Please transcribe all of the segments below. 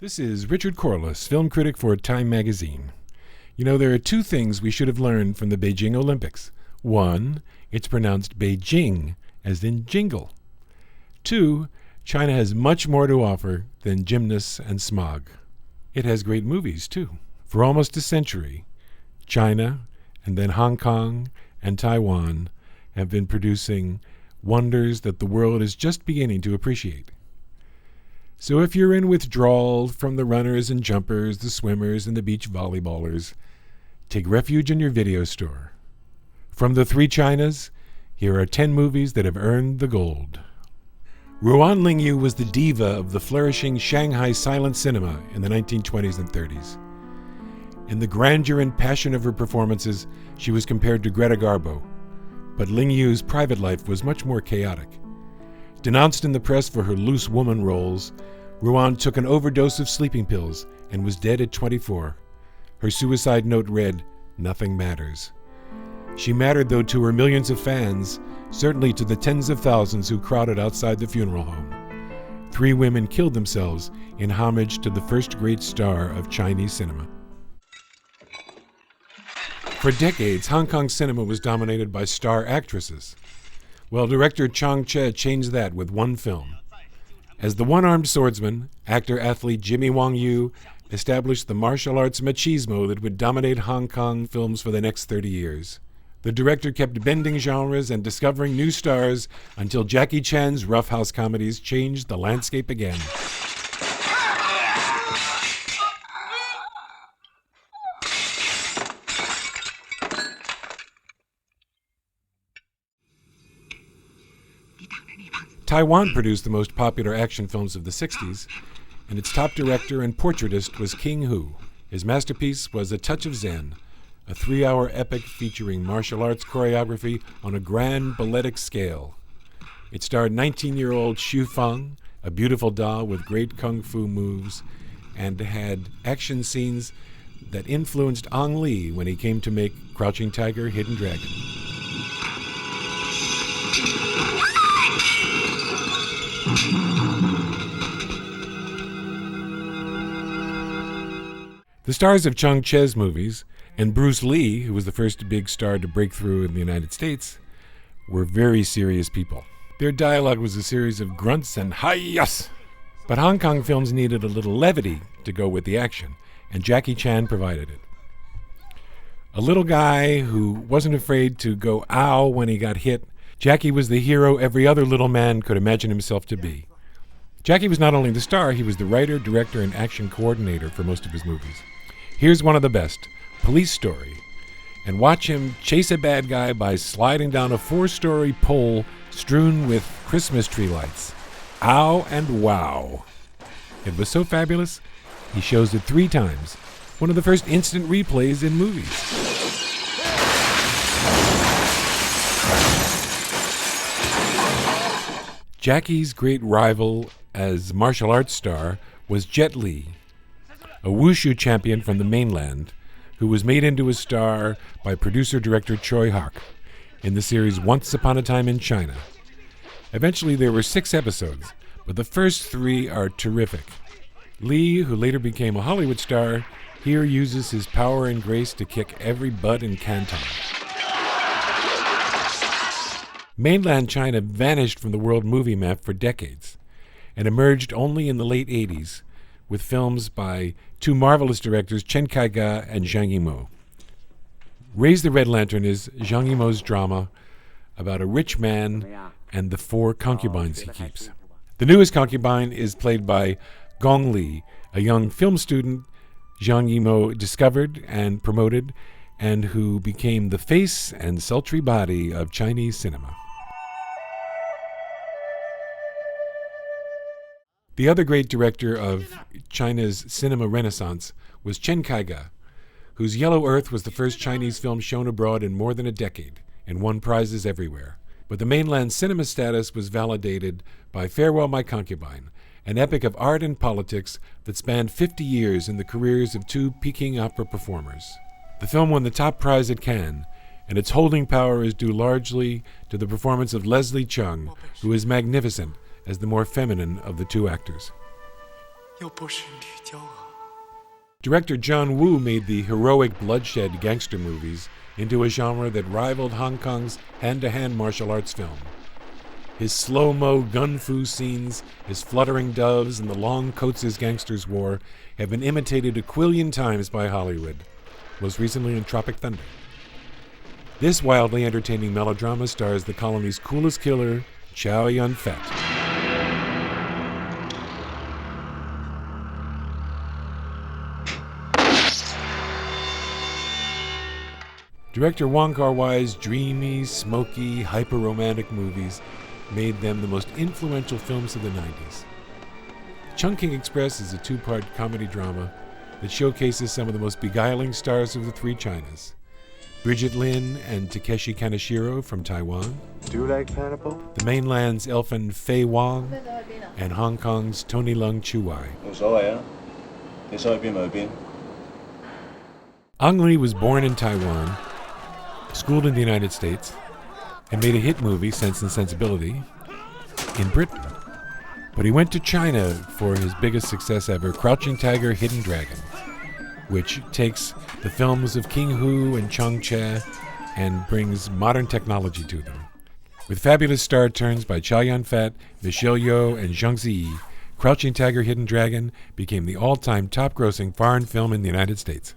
This is Richard Corliss, film critic for Time magazine. You know, there are two things we should have learned from the Beijing Olympics. One, it's pronounced Beijing, as in jingle. Two, China has much more to offer than gymnasts and smog. It has great movies, too. For almost a century, China, and then Hong Kong and Taiwan have been producing wonders that the world is just beginning to appreciate. So if you're in withdrawal from the runners and jumpers, the swimmers and the beach volleyballers, take refuge in your video store. From the three Chinas, here are 10 movies that have earned the gold. Ruan Lingyu was the diva of the flourishing Shanghai silent cinema in the 1920s and 30s. In the grandeur and passion of her performances, she was compared to Greta Garbo, but Lingyu's private life was much more chaotic. Denounced in the press for her loose woman roles, Ruan took an overdose of sleeping pills and was dead at 24. Her suicide note read, "Nothing matters." She mattered, though, to her millions of fans, certainly to the tens of thousands who crowded outside the funeral home. 3 women killed themselves in homage to the first great star of Chinese cinema. For decades, Hong Kong cinema was dominated by star actresses. Well, director Chang Che changed that with one film. As the One-Armed Swordsman, actor-athlete Jimmy Wong Yu established the martial arts machismo that would dominate Hong Kong films for the next 30 years. The director kept bending genres and discovering new stars until Jackie Chan's roughhouse comedies changed the landscape again. Taiwan produced the most popular action films of the 60s, and its top director and portraitist was King Hu. His masterpiece was A Touch of Zen, a 3-hour epic featuring martial arts choreography on a grand balletic scale. It starred 19-year-old Xu Feng, a beautiful doll with great kung fu moves, and had action scenes that influenced Ang Lee when he came to make Crouching Tiger, Hidden Dragon. The stars of Chang Che's movies, and Bruce Lee, who was the first big star to break through in the United States, were very serious people. Their dialogue was a series of grunts and hi-yas. But Hong Kong films needed a little levity to go with the action, and Jackie Chan provided it. A little guy who wasn't afraid to go ow when he got hit, Jackie was the hero every other little man could imagine himself to be. Jackie was not only the star, he was the writer, director, and action coordinator for most of his movies. Here's one of the best, Police Story. And watch him chase a bad guy by sliding down a 4-story pole strewn with Christmas tree lights. Ow and wow. It was so fabulous, he shows it 3 times. One of the first instant replays in movies. Jackie's great rival as martial arts star was Jet Li, a wushu champion from the mainland who was made into a star by producer-director Choi Hak in the series Once Upon a Time in China. Eventually there were 6 episodes, but the first 3 are terrific. Li, who later became a Hollywood star, here uses his power and grace to kick every butt in Canton. Mainland China vanished from the world movie map for decades and emerged only in the late 80s with films by 2 marvelous directors, Chen Kai-ga and Zhang Yimou. Raise the Red Lantern is Zhang Yimou's drama about a rich man and the 4 concubines he keeps. The newest concubine is played by Gong Li, a young film student Zhang Yimou discovered and promoted, and who became the face and sultry body of Chinese cinema. The other great director of China's cinema renaissance was Chen Kai-ga, whose Yellow Earth was the first Chinese film shown abroad in more than a decade and won prizes everywhere. But the mainland cinema status was validated by Farewell, My Concubine, an epic of art and politics that spanned 50 years in the careers of 2 Peking opera performers. The film won the top prize at Cannes, and its holding power is due largely to the performance of Leslie Chung, who is magnificent as the more feminine of the 2 actors. 又不是女骄傲。 Director John Woo made the heroic bloodshed gangster movies into a genre that rivaled Hong Kong's hand-to-hand martial arts film. His slow-mo gun-fu scenes, his fluttering doves, and the long coats his gangsters wore have been imitated a quillion times by Hollywood, most recently in Tropic Thunder. This wildly entertaining melodrama stars the colony's coolest killer, Chow Yun-fat. Director Wong Kar-wai's dreamy, smoky, hyper-romantic movies made them the most influential films of the 90s. Chungking Express is a two-part comedy drama that showcases some of the most beguiling stars of the three Chinas. Bridget Lin and Takeshi Kaneshiro from Taiwan. Do you like pineapple? The mainland's Elfin Fei Wong and Hong Kong's Tony Leung Chiu-wai. Ang Lee was born in Taiwan, schooled in the United States, and made a hit movie, Sense and Sensibility, in Britain. But he went to China for his biggest success ever, Crouching Tiger, Hidden Dragon, which takes the films of King Hu and Chong Che and brings modern technology to them. With fabulous star turns by Chow Yun-fat, Michelle Yeoh, and Zhang Ziyi, Crouching Tiger, Hidden Dragon became the all-time top-grossing foreign film in the United States.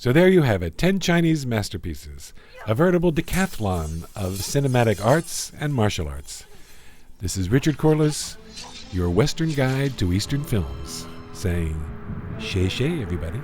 So there you have it, 10 Chinese masterpieces, a veritable decathlon of cinematic arts and martial arts. This is Richard Corliss, your Western guide to Eastern films, saying, "Xie xie, everybody."